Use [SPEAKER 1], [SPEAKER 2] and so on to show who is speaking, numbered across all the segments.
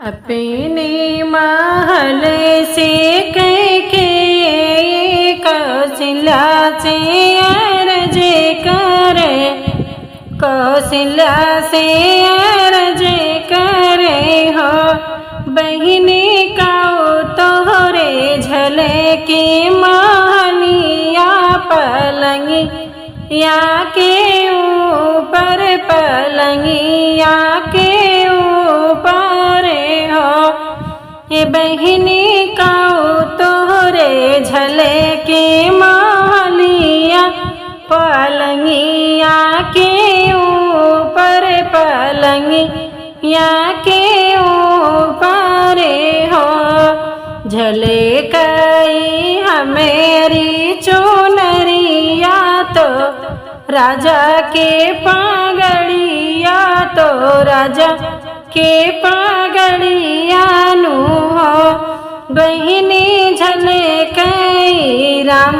[SPEAKER 1] अपने महल से कैके कौशल्या से अर्ज करे, कौशल्या से अर्ज करे हो बहिनी काऊ तोहरे झले की महलिया पलंगी या के ऊपर पलंगिया के ऊपर हो ये बहिनी काऊ तोहरे झले के महलिया पलंगिया के ऊपर पलंगिया के ऊपर हो झले कई हमेरी चुनरिया तो राजा के पागड़िया तो राजा के पागड़िया नु हो बहिनी झले कई राम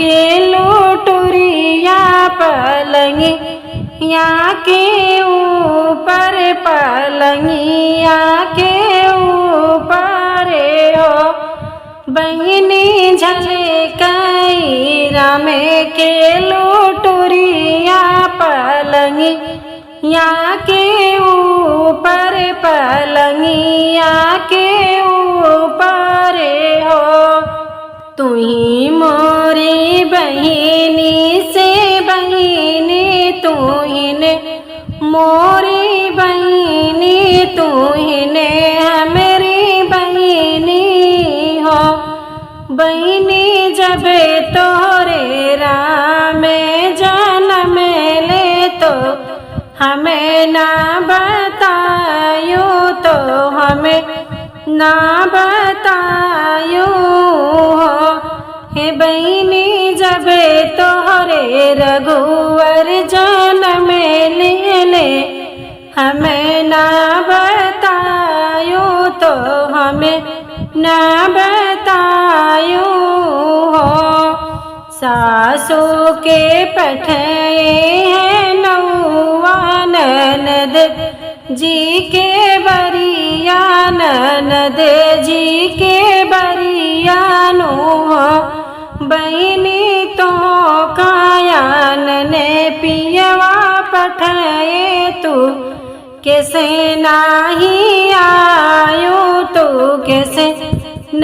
[SPEAKER 1] के लुटुरिया पलंगिया के ऊपर पलंगिया के ऊपर हो बहिनी झले कई राम के लुटुरिया पलंगिया के ऊपर पलंगिया के ऊपर हो तुही मोरी बहिनी से बहिनी तुहिने मोरी बहिनी तुहिने हमारी बहिनी हो बहिनी जब तोरे राम जन्म ले तो हमें ना बतायो तो हमें ना बतायो हो हे बहिनी जब तोहरे रघुवर जन्म ले हमें ना बतायो तो हमें ना बतायो हो सासू के पठे हैं नौआ ननद जी के बरिया ननद जी के बरिया नो बहिनी तो कायान ने पियवा पठाए तू कैसे नाही आयो तो कैसे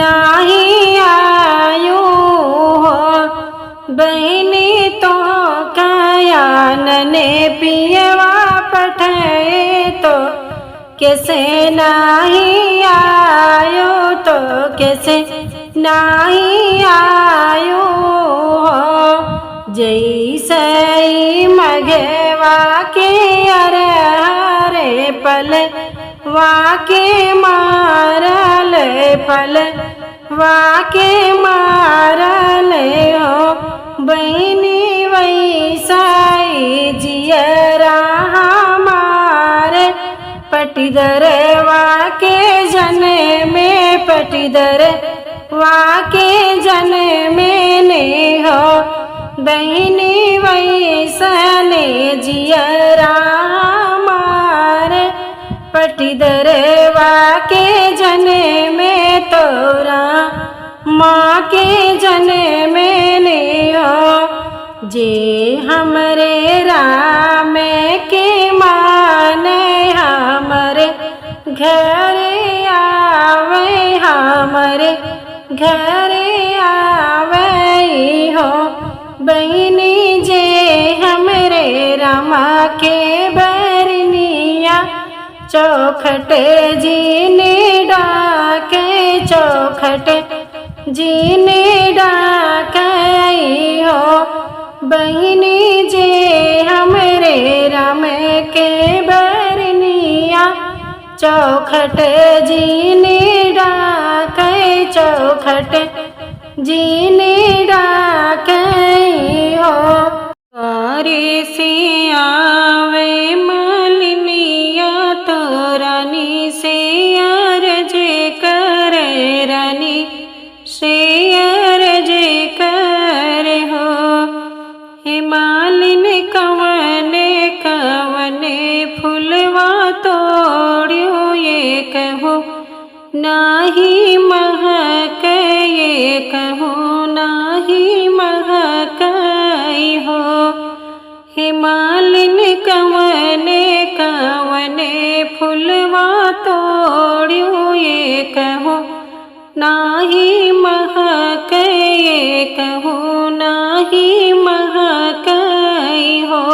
[SPEAKER 1] नाही आयो हो बहिनी तो कायान ने पियवा पठाए तो कैसे नाही आयो तो कैसे नाही आयो हो जैसे मघवा के अरे पल वाके मारल पल वाके मारल हो बहिनी वैसाई जियरा हमारे पटीदर वाके जन में पटीदर वाके जन में ने हो बहिनी वैसने जियरा हमारे पटीदर वाके जन में तोरा माँ के जन में ने हो जे हमरे राम के माने हमरे घर आवे हमरे घर आवे हो बहिनी जे हमरे रामा के बरनिया चौखट जीने डाके चौखट जीने डाकई हो बहिनी जे हमरे राम के बरनिया चौखट जीने डाके चौखट जीने डाकई हो अरे से आवे मलिनिया तो रानी से अर्ज करे रानी से अर्ज करे हो हे मालिन कवने कवने फुलवा तोड़ियो ये कहो नाही महक ये कहूँ नाही महकई हो। हे मालिन कवने कवने फुलवा तोड़ियो ये कहूँ नाही महक ये कहूँ नाही महकई हो।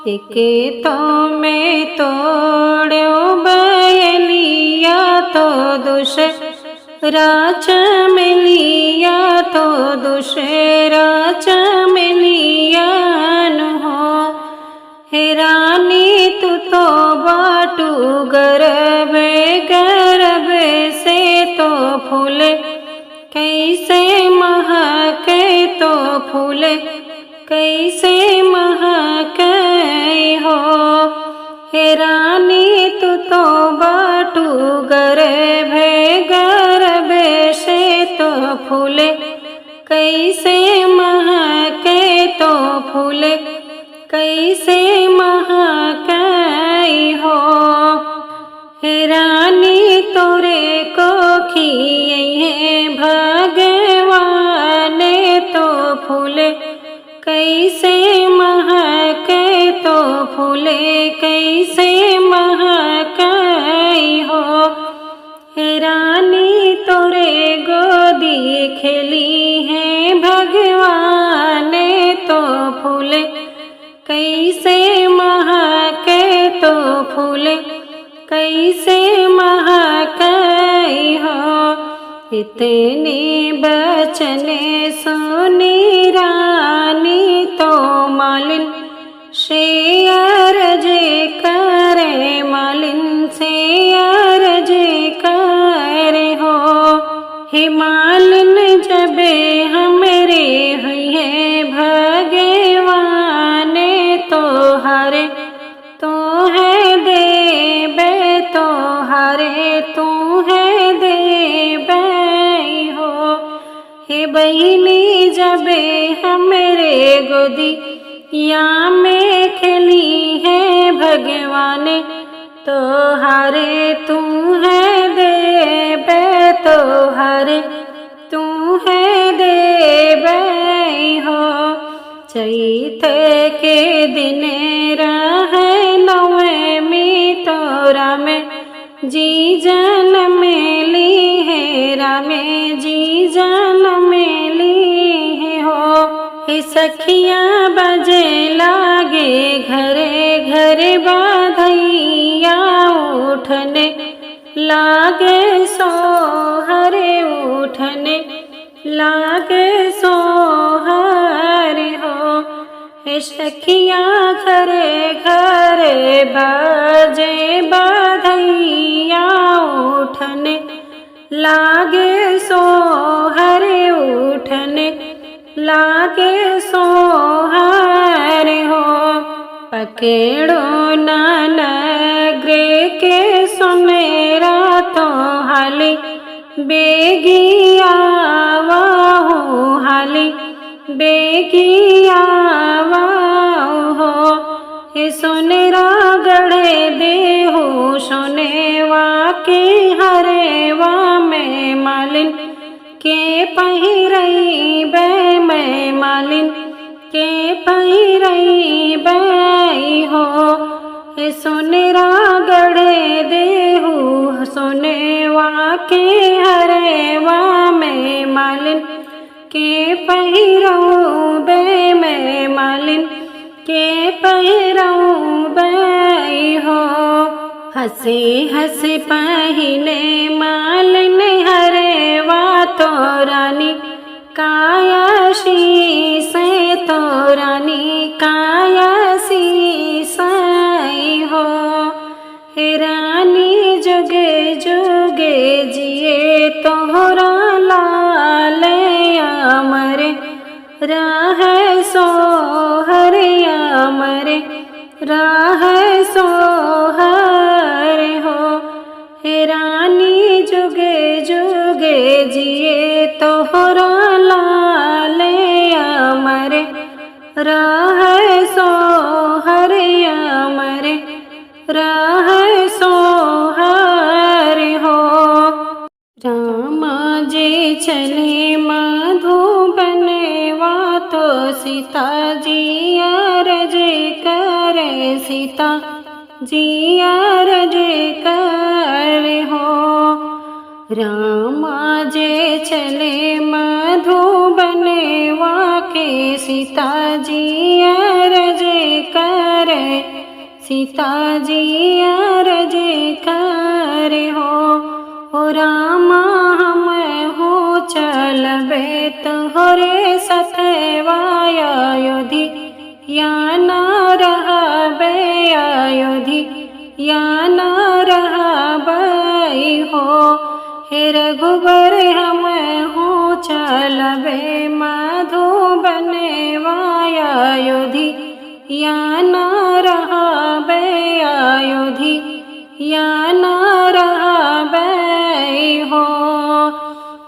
[SPEAKER 1] एके तो मैं तोड़ो बयलिया तो दूसरा चमेलिया तो दूसरा चमेलिया न हो। हे रानी तू तो बाटू गर्भे गर्भे से तो फूले कैसे महके तो फूले कैसे महके हो। हे रानी तू तो बाटू गर्भे गर्भे से तो फूले कैसे महके तो फूले कैसे महकई हो। हे रानी तोरे को खिए भगवान तो फूले कैसे महके तो फूले कैसे महकई हो। हे रानी तोरे गोदी खेली है भगवान तो फूले कैसे महके तो फूले कैसे महकई हो। इतने बचने सुनी रानी तो मालिन से अर्ज करे मालिन से अर्ज करे हो। हे मालिन जबे हमरे हुए भगवान तो हरे तो है देबे तो हरे तू है देबे हो। हे बहिनी जबे हमरे गोदी या में खेली है भगवान तो हरे तू है देबे तो हरे तू है देबे हो। चैत के दिन रहे नवमी तोरा में जी जन मेली है रामे जी जन मेली है हो। हे सखिया बजे लागे घरे घरे बाधैया उठने लागे सोहरे उठने लागे सोहरे हो। हे सखिया घरे घरे बाजे बाधैया उठने लागे सोहरे उठने लागे सोहरे हो। पकेड़ो नानग्रे के सुनेरा तो हाली बेगिया वाहू हाली बेगिया वाहू। हे सुनेरा गढ़े देहू सुनेवा के हरेवा में मालिन के पहिरई बे मैं मालिन के पहिरई बई हो। हे सुनेरा गढ़े देहू सुनेवा के हरेवा में मालिन के पहिरऊ बे मैं मालिन के पहिरऊ बई हो। हंसे हंसे पहले मालिन हरेवा तो रानी कायाशी से तो रानी कायासी साई हो। हे रानी जुगे जुगे जिए तोहरा लाल अमर राह सोहर अमर राह सोहर हो। हे रानी जुगे जुगे जिए तोहरा लाल अमर राह सोहर अमर राह सोहर हो। चले मधुबनवा तो सीता जी अरज करे, सीता जी अरज करे हो। रामा जे चले मधुबनवा के सीता जी अरज करे, सीता जी अरज करे हो। ओ रामा हम हो चलबे तोहरे सथवा अयोध्या न रहबे, अयोध्या न रहबे हो। हे रघुबर हम हो चलबे मधुबनवा अयोध्या न रहबे, अयोध्या न रहबे हो।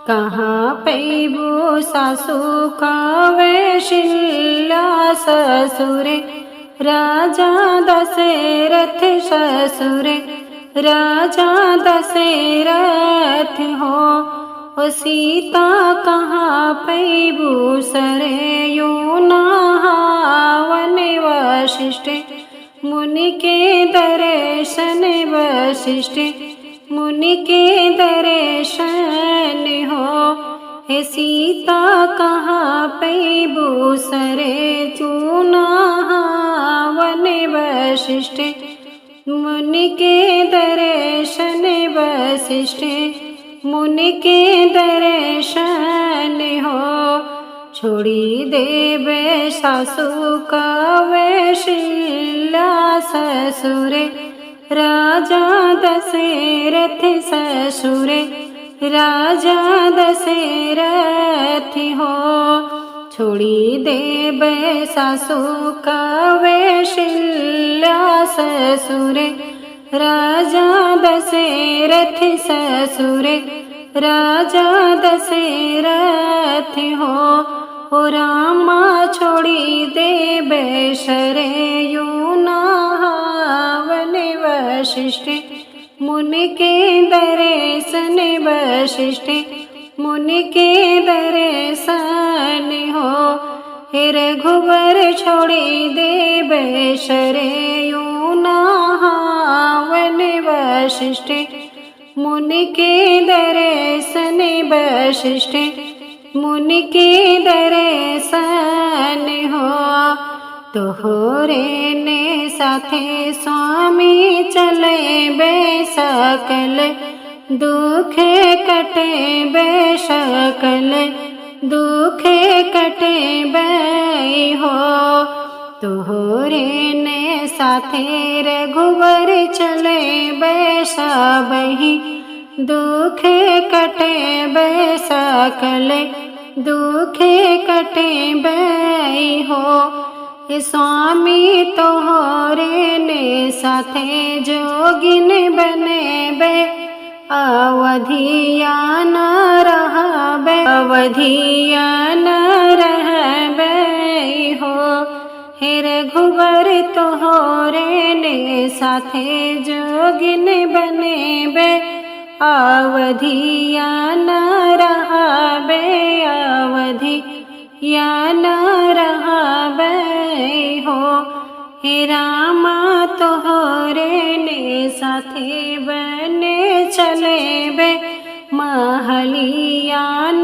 [SPEAKER 1] कहाँ पैबू सासु कौशल्या ससुर, राजा दशरथ ससुर, राजा दशरथ हो। ओ सीता कहाँ पैबू सरयू नहावन, वशिष्ठ मुनि के दर्शन, वशिष्ठ मुनि के दर्शन हो। हे सीता कहाँ पैबू सरयू नहावन, वशिष्ठ मुनि के दर्शन, वशिष्ठ मुनि के दर्शन हो। छोड़ी देवे सासु कौशल्या ससुर, राजा दशरथ ससुर, राजा दशरथ हो। छोड़ी देवे सासु कौशल्या ससुर, राजा दशरथ ससुर, राजा दशरथ हो। ओ रामा छोड़ी देवे सरयू नहावन, वशिष्ठ मुनि के दर्शन, वशिष्ठ मुनि के दर्शन हो। हे रघुवर छोड़ी देवे सरयू नहावन, वशिष्ठ मुनि के दर्शन, वशिष्ठ मुनि के दर्शन हो। तोहरे ने साथे स्वामी चले बे सकल दुख कटे, बे सकल दुख कटे बे हो। तोहरे ने साथे रघुवर चले बे सबहि दुख कटे, बे सकल दुख कटे बे हो। स्वामी तोहरे ने साथे जोगिन बने बे, अवधिया न रहबे, अवधिया न रहबे हो। हे रघुवर तोहरे ने साथे जोगिन बने बे, अवधिया न रहबे, अवधिया न रहबे हो। हे रामा तोहरे ने साथे बने चले बे, महलिया न